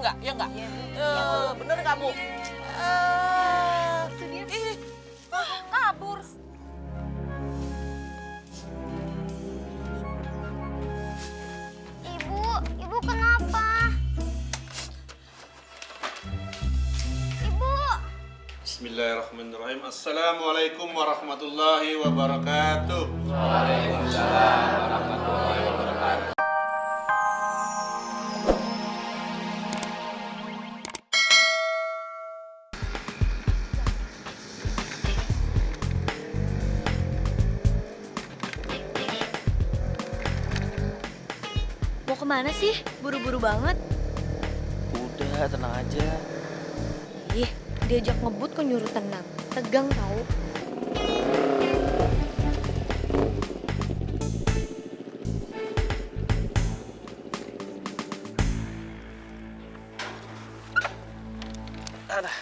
enggak? Ya enggak? Iya, Bu. Bener nggak, Bu? Itu dia. Ih, Kabur. Ibu kenapa? Ibu. Bismillahirrahmanirrahim. Assalamualaikum warahmatullahi wabarakatuh. Mau kemana sih? Buru-buru banget. Udah, tenang aja. Ih, diajak ngebut kok nyuruh tenang. Tegang tau. Aduh.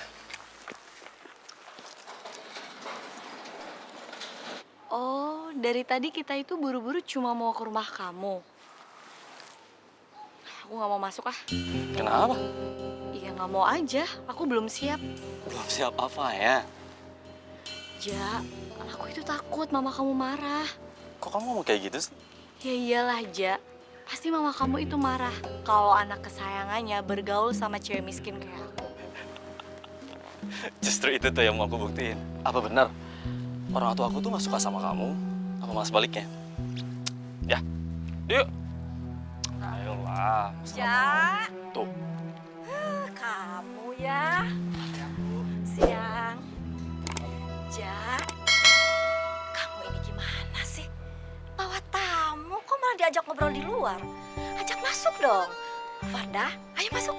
Oh, dari tadi kita itu buru-buru cuma mau ke rumah kamu. Aku nggak mau masuk ah. Kenapa? Iya nggak mau aja. Aku belum siap. Belum siap apa ya? Ja, aku itu takut mama kamu marah. Kok kamu ngomong kayak gitu sih? Ya iyalah, Ja. Pasti mama kamu itu marah kalau anak kesayangannya bergaul sama cewek miskin kayak aku. Justru itu tuh yang mau aku buktiin. Apa benar? Orang tua aku tuh gak suka sama kamu? Apa malah sebaliknya? Ya, yuk. Ayolah. Ja, Tuh. kamu ya. Siang. Ja, kamu ini gimana sih? Bawa tamu kok malah diajak ngobrol di luar? Ajak masuk dong. Farda, ayo masuk.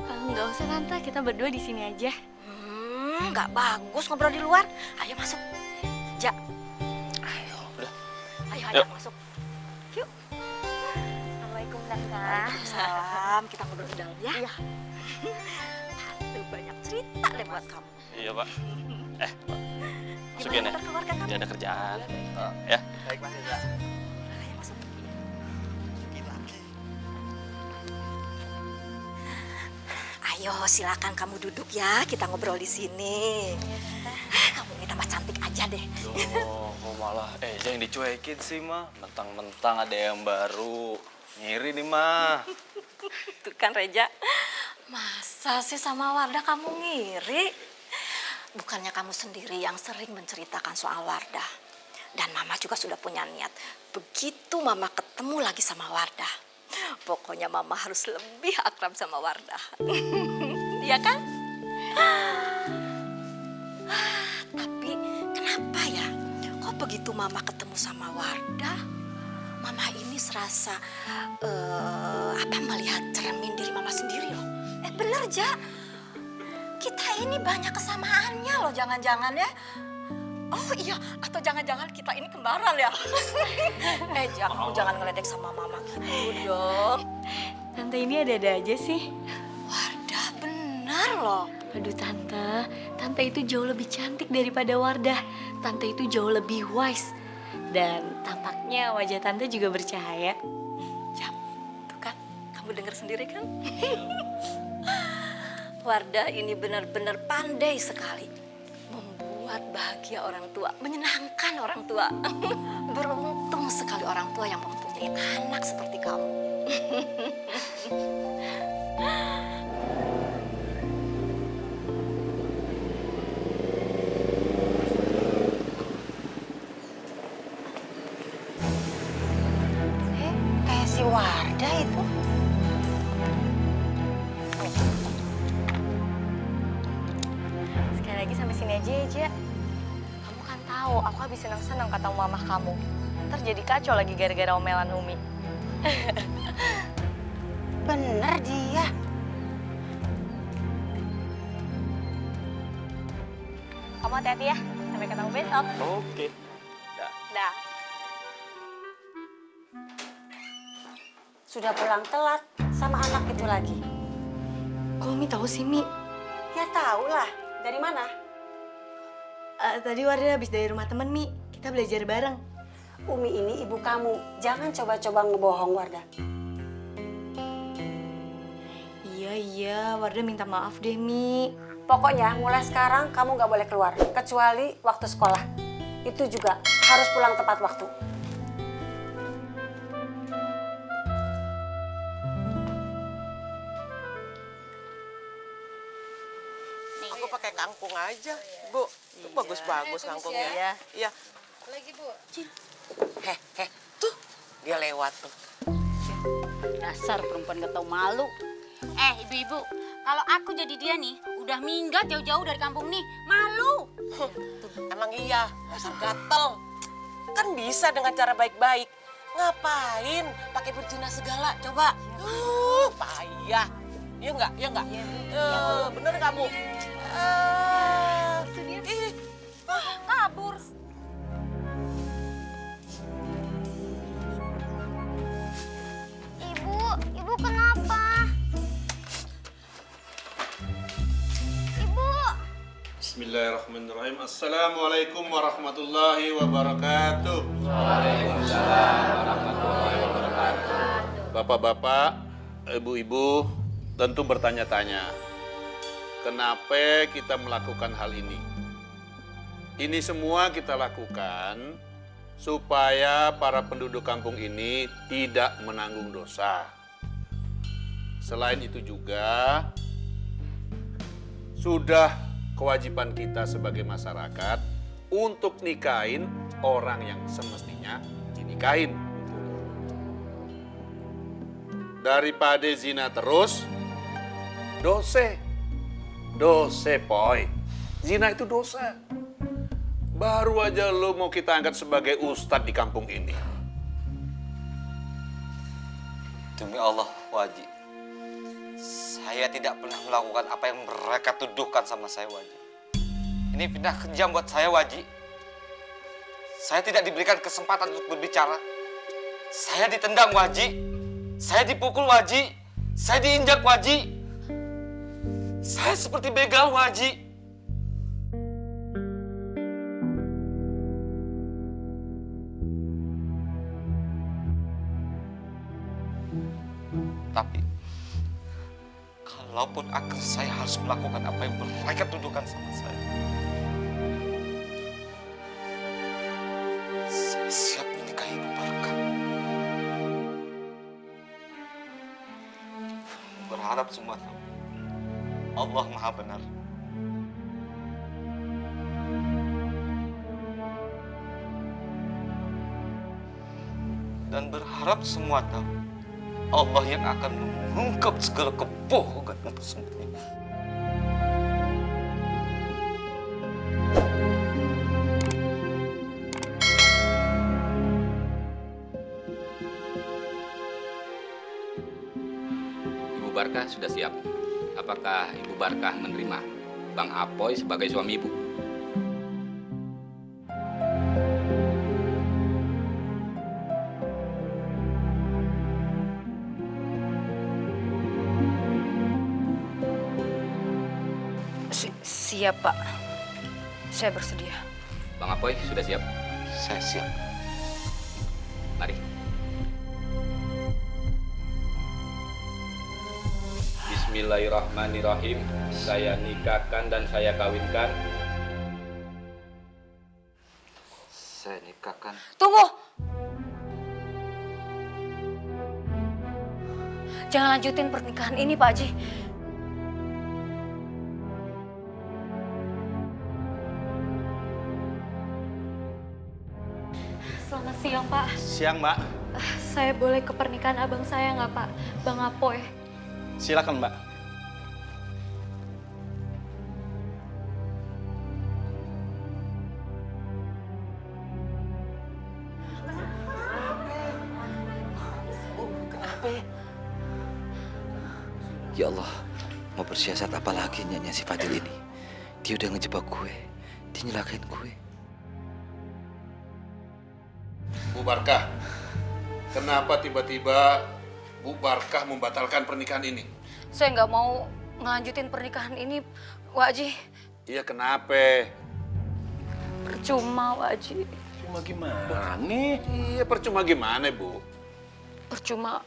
Nggak usah tante, kita berdua di sini aja. Nggak bagus ngobrol di luar. Ayo masuk. Ja, Ayo, udah. ayo Yuk. ajak masuk. Yuk. Assalamualaikum tante. Waalaikumsalam. Kita ngobrol di dalam ya. Iya. Tante banyak cerita deh buat kamu. Iya, Pak. Pak. Masukin ya. Gimana keluarga kamu? Dia ada kerjaan. Ya. Baik, Mas. Ayo masuk. Ayo silakan kamu duduk ya, kita ngobrol di sini. Kamu ini tambah cantik aja deh. Duh, kok malah jangan dicuekin sih, Ma. Mentang-mentang ada yang baru. Ngiri nih, Ma. Tuh kan Reja, masa sih sama Wardah kamu ngiri? Bukannya kamu sendiri yang sering menceritakan soal Wardah. Dan Mama juga sudah punya niat. Begitu Mama ketemu lagi sama Wardah, pokoknya Mama harus lebih akrab sama Wardah. Iya kan? Tapi kenapa ya? Kok begitu Mama ketemu sama Wardah, Mama ini serasa melihat cermin diri Mama sendiri loh. Bener Ja, kita ini banyak kesamaannya loh, jangan-jangan ya. Oh iya, atau jangan-jangan kita ini kembaran ya? Ja, kamu jangan ngeledek sama Mama gitu dong. Tante ini ada-ada aja sih. Wardah benar loh. Aduh Tante itu jauh lebih cantik daripada Wardah. Tante itu jauh lebih wise. Dan tampaknya wajah Tante juga bercahaya. Ya, tuh kan, kamu dengar sendiri kan? Wardah ini benar-benar pandai sekali membuat bahagia orang tua, menyenangkan orang tua. Beruntung sekali orang tua yang mempunyai anak seperti kamu. Kayak si Wardah itu. Sekali lagi sampai sini aja ya, Ja. Kamu kan tahu aku habis senang-senang ketemu mama kamu. Ntar jadi kacau lagi gara-gara omelan Umi. Bener dia. Kamu hati-hati ya. Sampai ketemu besok. Oke. Dah. Sudah pulang telat sama anak itu lagi. Kok Umi tahu sih, Mi? Ya tahu lah. Dari mana? Tadi Wardah habis dari rumah temen, Mi. Kita belajar bareng. Umi ini ibu kamu. Jangan coba-coba ngebohong, Wardah. Iya iya, Wardah minta maaf deh, Mi. Pokoknya mulai sekarang kamu nggak boleh keluar. Kecuali waktu sekolah. Itu juga harus pulang tepat waktu. Aku pakai kangkung aja, Bu. Itu bagus-bagus kangkungnya. Iya. Lagi, Bu. Tuh dia lewat tuh. Dasar perempuan gak tau malu. Ibu-ibu, kalau aku jadi dia nih, udah minggat jauh-jauh dari kampung nih, malu. Emang iya, dasar gatel. Kan bisa dengan cara baik-baik. Ngapain pakai berzina segala? Coba. Payah. Iya enggak? Iya enggak? Bener kamu? Itu dia. Kabur. Ibu kenapa? Ibu. Bismillahirrahmanirrahim. Assalamualaikum warahmatullahi wabarakatuh. Bapak-bapak, ibu-ibu tentu bertanya-tanya, kenapa kita melakukan hal ini? Ini semua kita lakukan supaya para penduduk kampung ini tidak menanggung dosa. Selain itu juga, sudah kewajiban kita sebagai masyarakat untuk nikahin orang yang semestinya dinikahin. Daripada zina terus, dose poy. Zina itu dosa. Baru aja lo mau kita angkat sebagai ustadz di kampung ini. Demi Allah, Waji. Saya tidak pernah melakukan apa yang mereka tuduhkan sama saya, Waji. Ini fitnah kejam buat saya, Waji. Saya tidak diberikan kesempatan untuk berbicara. Saya ditendang, Waji. Saya dipukul, Waji. Saya diinjak, Waji. Saya seperti begal, Waji. Tapi, kalaupun saya harus melakukan apa yang mereka tuduhkan sama saya siap menikahi Ibu Barkah. Berharap semua tahu, Allah Maha Benar. Dan berharap semua tahu, Allah yang akan mengungkap segala kebohongan yang tersembunyi. Ibu Barkah sudah siap. Apakah Ibu Barkah menerima Bang Apoy sebagai suami Ibu? Siap, Pak. Saya bersedia. Bang Apoy sudah siap? Saya siap. Mari. Bismillahirrahmanirrahim. Saya nikahkan dan saya kawinkan. Saya nikahkan. Tunggu! Jangan lanjutin pernikahan ini, Pak Haji. Selamat siang, Pak. Siang, Mbak. Saya boleh ke pernikahan abang saya nggak, Pak? Bang Apoy. Silakan, Mbak. Ya Allah, mau bersiasat apa lagi nyanyi si Fadil ini? Dia udah ngejebak gue, dia nyelakain gue. Bu Barkah, kenapa tiba-tiba Bu Barkah membatalkan pernikahan ini? Saya nggak mau ngelanjutin pernikahan ini, Wak Haji. Iya, kenapa? Percuma, Wak Haji. Percuma gimana? Iya, percuma gimana, Bu? Percuma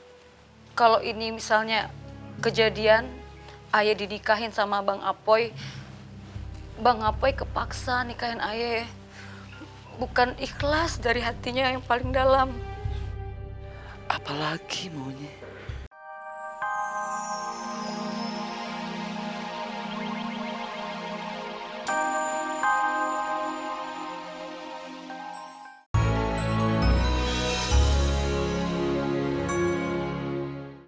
kalau ini misalnya kejadian, ayah dinikahin sama Bang Apoy, Bang Apoy kepaksa nikahin ayah. Bukan ikhlas dari hatinya yang paling dalam. Apalagi maunya?